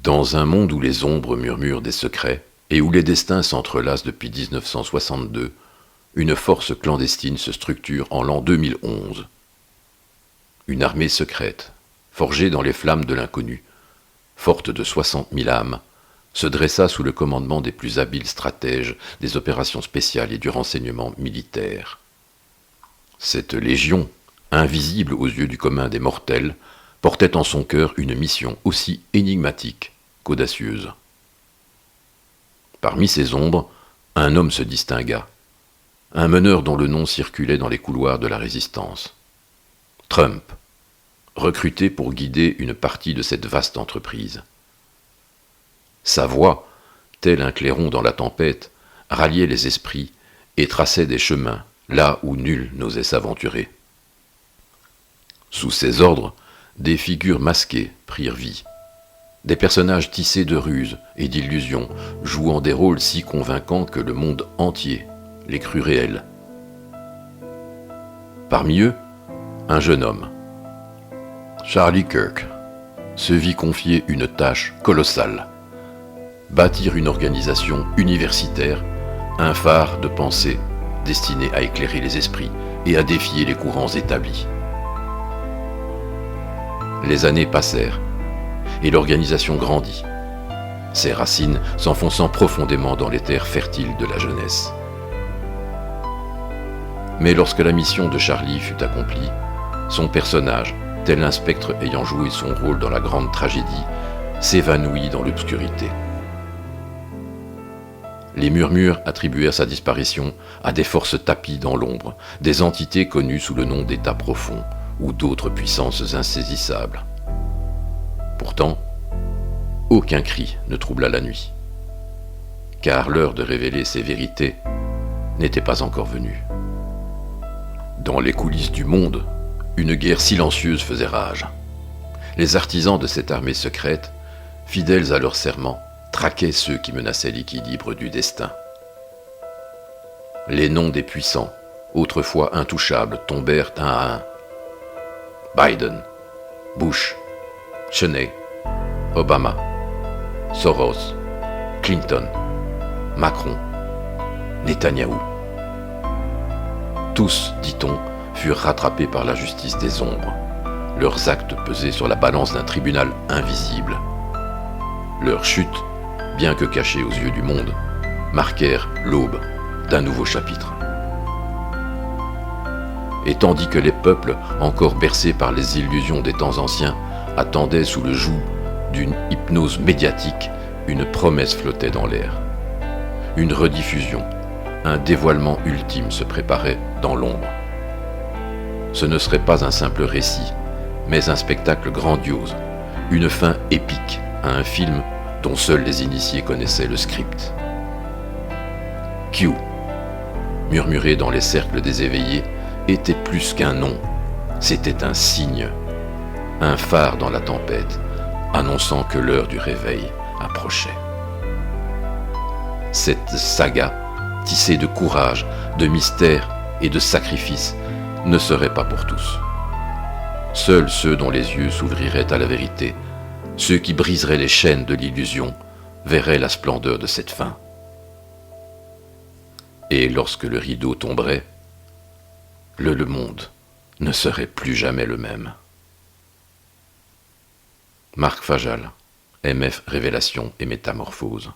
Dans un monde où les ombres murmurent des secrets et où les destins s'entrelacent depuis 1962, une force clandestine se structure en l'an 2011. Une armée secrète, forgée dans les flammes de l'inconnu, forte de 60 000 âmes, se dressa sous le commandement des plus habiles stratèges des opérations spéciales et du renseignement militaire. Cette légion, invisible aux yeux du commun des mortels, portait en son cœur une mission aussi énigmatique qu'audacieuse. Parmi ces ombres, un homme se distingua, un meneur dont le nom circulait dans les couloirs de la résistance. Trump, recruté pour guider une partie de cette vaste entreprise. Sa voix, tel un clairon dans la tempête, ralliait les esprits et traçait des chemins là où nul n'osait s'aventurer. Sous ses ordres, des figures masquées prirent vie. Des personnages tissés de ruses et d'illusions, jouant des rôles si convaincants que le monde entier les crut réels. Parmi eux, un jeune homme. Charlie Kirk se vit confier une tâche colossale. Bâtir une organisation universitaire, un phare de pensée destiné à éclairer les esprits et à défier les courants établis. Les années passèrent, et l'organisation grandit, ses racines s'enfonçant profondément dans les terres fertiles de la jeunesse. Mais lorsque la mission de Charlie fut accomplie, son personnage, tel un spectre ayant joué son rôle dans la grande tragédie, s'évanouit dans l'obscurité. Les murmures attribuèrent sa disparition à des forces tapies dans l'ombre, des entités connues sous le nom d'états profonds, ou d'autres puissances insaisissables. Pourtant, aucun cri ne troubla la nuit, car l'heure de révéler ces vérités n'était pas encore venue. Dans les coulisses du monde, une guerre silencieuse faisait rage. Les artisans de cette armée secrète, fidèles à leur serment, traquaient ceux qui menaçaient l'équilibre du destin. Les noms des puissants, autrefois intouchables, tombèrent un à un. Biden, Bush, Cheney, Obama, Soros, Clinton, Macron, Netanyahou. Tous, dit-on, furent rattrapés par la justice des ombres. Leurs actes pesaient sur la balance d'un tribunal invisible. Leur chute, bien que cachée aux yeux du monde, marquèrent l'aube d'un nouveau chapitre. Et tandis que les peuples, encore bercés par les illusions des temps anciens, attendaient sous le joug d'une hypnose médiatique, une promesse flottait dans l'air. Une rediffusion, un dévoilement ultime se préparait dans l'ombre. Ce ne serait pas un simple récit, mais un spectacle grandiose, une fin épique à un film dont seuls les initiés connaissaient le script. Q, murmuré dans les cercles des éveillés, était plus qu'un nom, c'était un signe, un phare dans la tempête, annonçant que l'heure du réveil approchait. Cette saga, tissée de courage, de mystère et de sacrifice, ne serait pas pour tous. Seuls ceux dont les yeux s'ouvriraient à la vérité, ceux qui briseraient les chaînes de l'illusion, verraient la splendeur de cette fin. Et lorsque le rideau tomberait, le monde ne serait plus jamais le même. Marc Fajal, MF Révélation et Métamorphose.